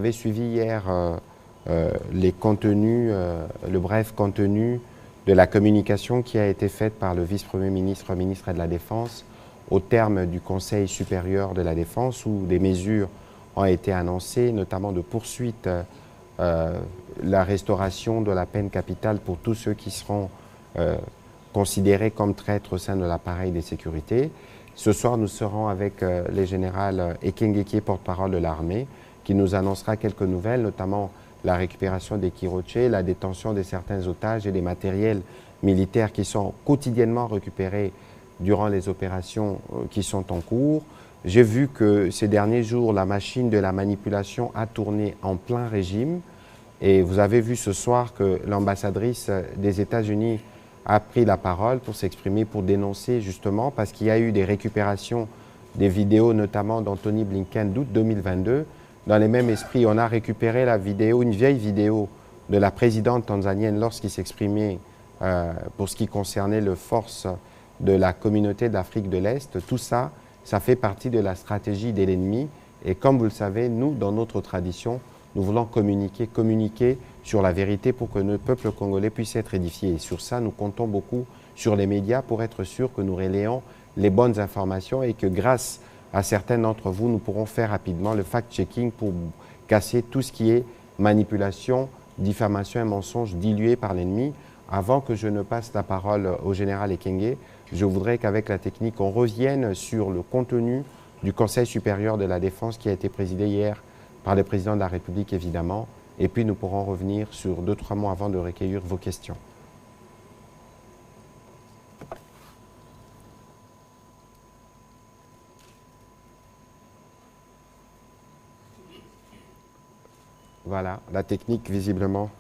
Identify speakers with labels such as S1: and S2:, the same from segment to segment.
S1: avez suivi hier les contenus, le bref contenu de la communication qui a été faite par le vice-premier ministre, ministre de la Défense, au terme du Conseil supérieur de la Défense, où des mesures ont été annoncées, notamment de poursuite la restauration de la peine capitale pour tous ceux qui seront considérés comme traîtres au sein de l'appareil de sécurité. Ce soir, nous serons avec le général Ekenge, qui est porte-parole de l'armée, qui nous annoncera quelques nouvelles, notamment la récupération des Kiroche, la détention de certains otages et des matériels militaires qui sont quotidiennement récupérés durant les opérations qui sont en cours. J'ai vu que ces derniers jours, la machine de la manipulation a tourné en plein régime. Et vous avez vu ce soir que l'ambassadrice des États-Unis a pris la parole pour s'exprimer, pour dénoncer justement, parce qu'il y a eu des récupérations des vidéos, notamment d'Anthony Blinken d'août 2022. Dans les mêmes esprits, on a récupéré la vidéo, une vieille vidéo de la présidente tanzanienne lorsqu'il s'exprimait pour ce qui concernait les forces de la communauté d'Afrique de l'Est. Tout ça, ça fait partie de la stratégie de l'ennemi. Et comme vous le savez, nous, dans notre tradition, nous voulons communiquer sur la vérité pour que notre peuple congolais puisse être édifié. Et sur ça, nous comptons beaucoup sur les médias pour être sûr que nous relayons les bonnes informations et que grâce à certains d'entre vous, nous pourrons faire rapidement le fact-checking pour casser tout ce qui est manipulation, diffamation et mensonge dilués par l'ennemi. Avant que je ne passe la parole au général Ekenge, je voudrais qu'avec la technique, on revienne sur le contenu du Conseil supérieur de la Défense qui a été présidé hier par le président de la République, évidemment. Et puis, nous pourrons revenir sur 2-3 mots avant de recueillir vos questions. Voilà, la technique, visiblement,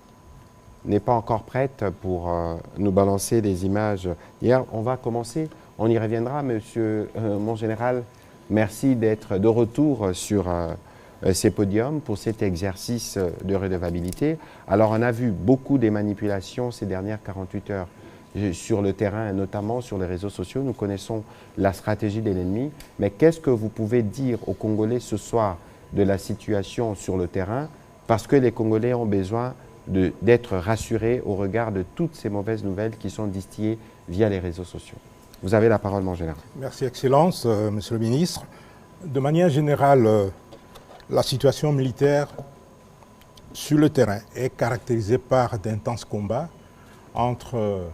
S1: n'est pas encore prête pour nous balancer des images. Hier, on va commencer, on y reviendra, monsieur mon général. Merci d'être de retour sur ces podiums pour cet exercice de redevabilité. Alors, on a vu beaucoup de manipulations ces dernières 48 heures sur le terrain, notamment sur les réseaux sociaux. Nous connaissons la stratégie de l'ennemi. Mais qu'est-ce que vous pouvez dire aux Congolais ce soir de la situation sur le terrain? Parce que les Congolais ont besoin d'être rassurés au regard de toutes ces mauvaises nouvelles qui sont distillées via les réseaux sociaux. Vous avez la parole, mon général.
S2: Merci, Excellence, Monsieur le Ministre. De manière générale, la situation militaire sur le terrain est caractérisée par d'intenses combats entre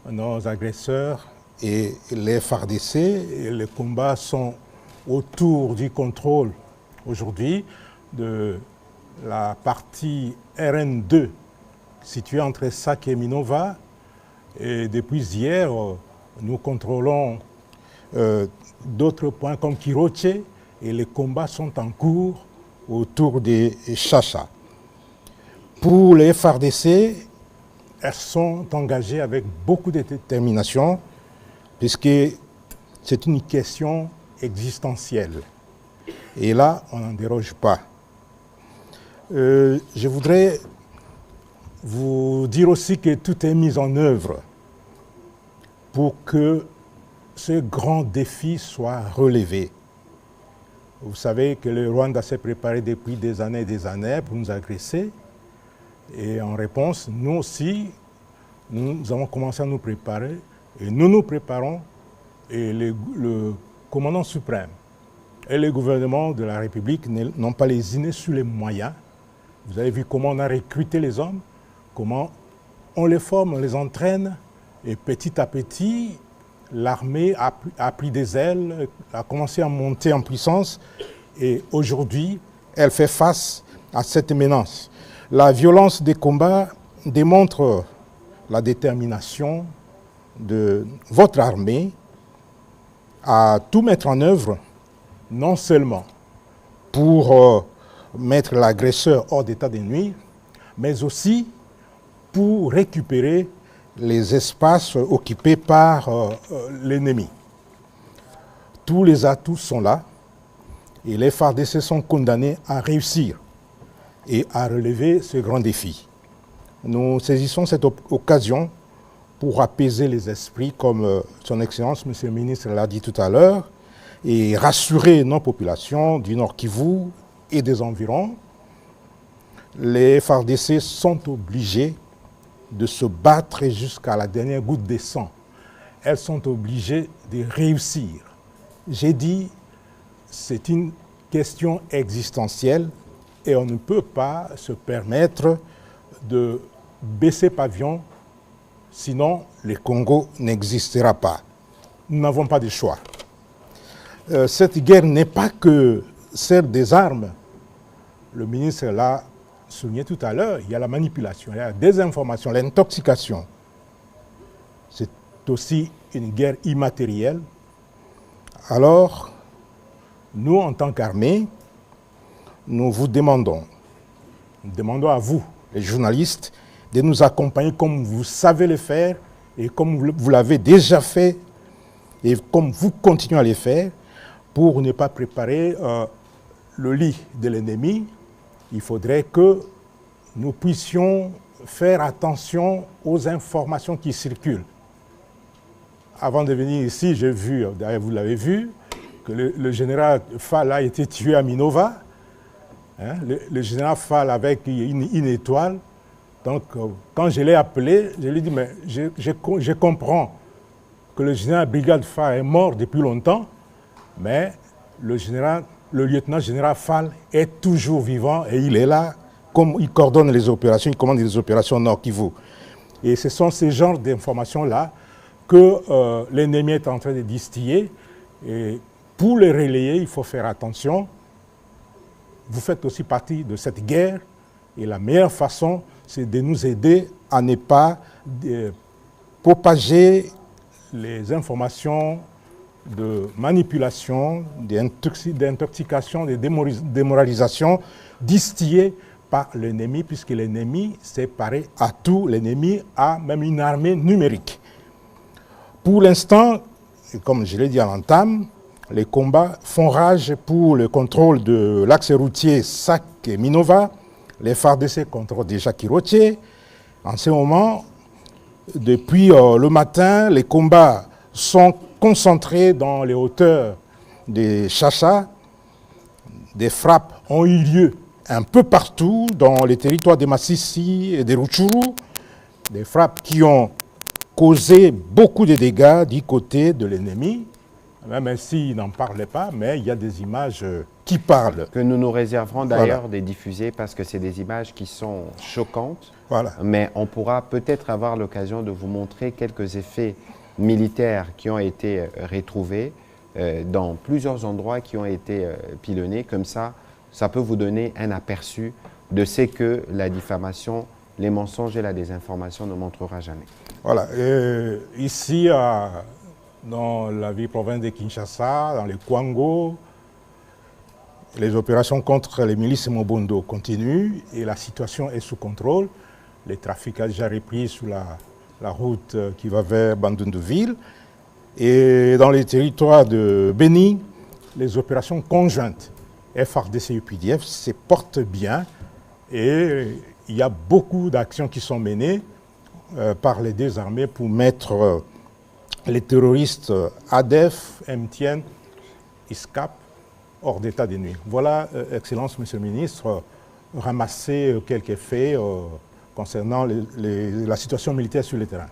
S2: nos agresseurs et les FARDC. Et les combats sont autour du contrôle aujourd'hui de la partie RN2 située entre Sake et Minova. Et depuis hier, nous contrôlons d'autres points comme Kiroche et les combats sont en cours autour des Chacha. Pour les FARDC, elles sont engagées avec beaucoup de détermination puisque c'est une question existentielle. Et là, on n'en déroge pas. Je voudrais vous dire aussi que tout est mis en œuvre pour que ce grand défi soit relevé. Vous savez que le Rwanda s'est préparé depuis des années pour nous agresser. Et en réponse, nous aussi, nous avons commencé à nous préparer. Et nous nous préparons. Et le commandant suprême et le gouvernement de la République n'ont pas lésiné sur les moyens. Vous avez vu comment on a recruté les hommes, comment on les forme, on les entraîne. Et petit à petit, l'armée a pris des ailes, a commencé à monter en puissance. Et aujourd'hui, elle fait face à cette menace. La violence des combats démontre la détermination de votre armée à tout mettre en œuvre, non seulement pour mettre l'agresseur hors d'état de nuire, mais aussi pour récupérer les espaces occupés par l'ennemi. Tous les atouts sont là et les FARDC sont condamnés à réussir et à relever ce grand défi. Nous saisissons cette occasion pour apaiser les esprits, comme son Excellence, Monsieur le Ministre, l'a dit tout à l'heure, et rassurer nos populations du Nord Kivu et des environs les FARDC sont obligés de se battre jusqu'à la dernière goutte de sang. Elles sont obligées de réussir. J'ai dit, c'est une question existentielle et on ne peut pas se permettre de baisser pavillon, sinon le Congo n'existera pas. Nous n'avons pas de choix. Cette guerre n'est pas que celle des armes. Le ministre l'a souligné tout à l'heure, il y a la manipulation, il y a la désinformation, l'intoxication. C'est aussi une guerre immatérielle. Alors, nous, en tant qu'armée, nous demandons à vous, les journalistes, de nous accompagner comme vous savez le faire et comme vous l'avez déjà fait et comme vous continuez à le faire pour ne pas préparer le lit de l'ennemi. Il faudrait que nous puissions faire attention aux informations qui circulent. Avant de venir ici, j'ai vu, d'ailleurs vous l'avez vu, que le général Fall a été tué à Minova. Hein, le général Fall avec une étoile. Donc, quand je l'ai appelé, je lui ai dit, mais je comprends que le général Brigade Fall est mort depuis longtemps, mais le lieutenant général Fall est toujours vivant et il est là, comme il coordonne les opérations, il commande les opérations Nord Kivu. Et ce sont ces genres d'informations-là que l'ennemi est en train de distiller. Et pour les relayer, il faut faire attention. Vous faites aussi partie de cette guerre et la meilleure façon, c'est de nous aider à ne pas propager les informations de manipulation, d'intoxication, de démoralisation distillées par l'ennemi, puisque l'ennemi s'est paré à tout. L'ennemi a même une armée numérique. Pour l'instant, comme je l'ai dit à l'entame, les combats font rage pour le contrôle de l'axe routier Sac et Minova. Les FARDC contrôlent déjà Kirotié. En ce moment, depuis le matin, les combats sont concentrés dans les hauteurs des Chacha. Des frappes ont eu lieu un peu partout dans les territoires de Massissi et de Rutshuru. Des frappes qui ont causé beaucoup de dégâts du côté de l'ennemi. Même s'il n'en parlait pas, mais il y a des images qui parlent.
S1: Que nous nous réserverons d'ailleurs de diffuser parce que c'est des images qui sont choquantes.
S2: Voilà.
S1: Mais on pourra peut-être avoir l'occasion de vous montrer quelques effets militaires qui ont été retrouvés dans plusieurs endroits qui ont été pilonnés. Comme ça, ça peut vous donner un aperçu de ce que la diffamation, les mensonges et la désinformation ne montrera jamais.
S2: Voilà. Ici, dans la ville-province de Kinshasa, dans les Kwango, les opérations contre les milices Mobondo continuent et la situation est sous contrôle. Le trafic a déjà repris sur la route qui va vers Bandundu-Ville. Et dans les territoires de Beni, les opérations conjointes FARDC et UPDF se portent bien et il y a beaucoup d'actions qui sont menées par les deux armées pour mettre les terroristes ADEF, MTN, ISCAP hors d'état de nuire. Voilà, Excellence, Monsieur le Ministre, ramasser quelques faits concernant la situation militaire sur le terrain.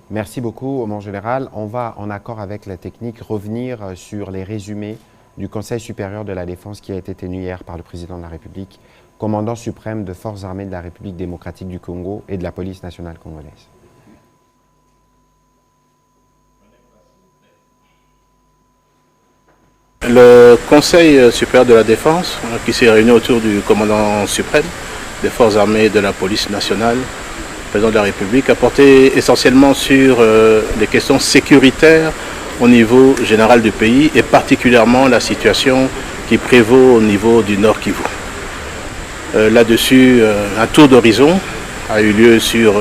S1: Merci beaucoup, mon général. On va, en accord avec la technique, revenir sur les résumés du Conseil supérieur de la défense qui a été tenu hier par le président de la République, commandant suprême de forces armées de la République démocratique du Congo et de la police nationale congolaise.
S3: Le Conseil supérieur de la défense, qui s'est réuni autour du commandant suprême des forces armées de la police nationale, président de la République, a porté essentiellement sur les questions sécuritaires au niveau général du pays et particulièrement la situation qui prévaut au niveau du Nord Kivu. Là-dessus, un tour d'horizon a eu lieu sur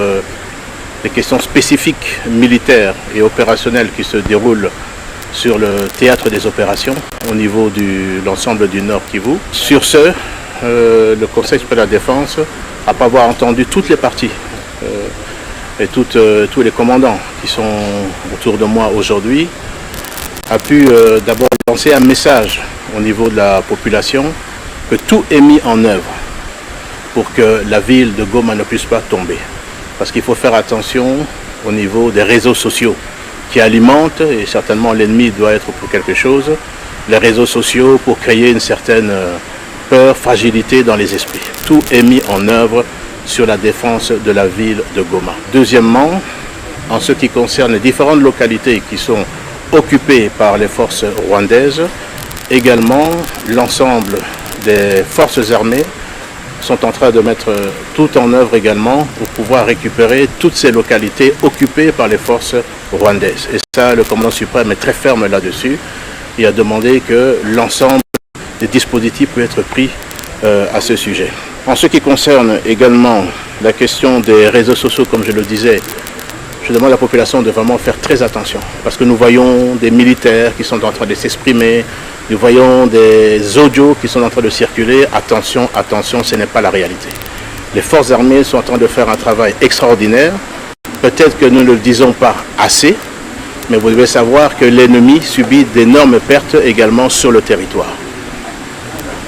S3: les questions spécifiques militaires et opérationnelles qui se déroulent sur le théâtre des opérations au niveau de l'ensemble du Nord Kivu. Sur ce, le Conseil supérieur de la défense, après avoir entendu toutes les parties et tous les commandants qui sont autour de moi aujourd'hui, a pu d'abord lancer un message au niveau de la population que tout est mis en œuvre pour que la ville de Goma ne puisse pas tomber. Parce qu'il faut faire attention au niveau des réseaux sociaux qui alimentent, et certainement l'ennemi doit être pour quelque chose, les réseaux sociaux pour créer une certaine peur, fragilité dans les esprits. Tout est mis en œuvre sur la défense de la ville de Goma. Deuxièmement, en ce qui concerne les différentes localités qui sont occupées par les forces rwandaises, également l'ensemble des forces armées sont en train de mettre tout en œuvre également pour pouvoir récupérer toutes ces localités occupées par les forces rwandaises. Et ça, le commandant suprême est très ferme là-dessus. Il a demandé que l'ensemble des dispositifs puissent être pris à ce sujet. En ce qui concerne également la question des réseaux sociaux, comme je le disais, je demande à la population de vraiment faire très attention parce que nous voyons des militaires qui sont en train de s'exprimer, nous voyons des audios qui sont en train de circuler. Attention, attention, ce n'est pas la réalité. Les forces armées sont en train de faire un travail extraordinaire. Peut-être que nous ne le disons pas assez, mais vous devez savoir que l'ennemi subit d'énormes pertes également sur le territoire.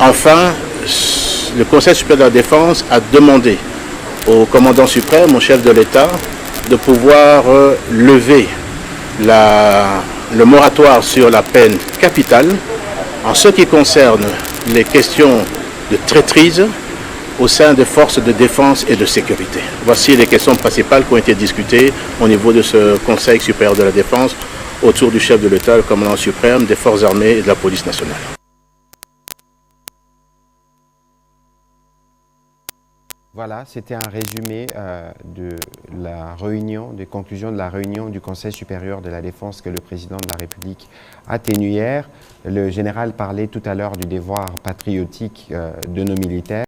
S3: Enfin, le Conseil supérieur de la défense a demandé au commandant suprême, au chef de l'État, de pouvoir lever le moratoire sur la peine capitale en ce qui concerne les questions de traîtrise au sein des forces de défense et de sécurité. Voici les questions principales qui ont été discutées au niveau de ce Conseil supérieur de la défense autour du chef de l'État, le commandant suprême des forces armées et de la police nationale.
S1: Voilà, c'était un résumé de la réunion, des conclusions de la réunion du Conseil supérieur de la défense que le président de la République a tenu hier. Le général parlait tout à l'heure du devoir patriotique de nos militaires.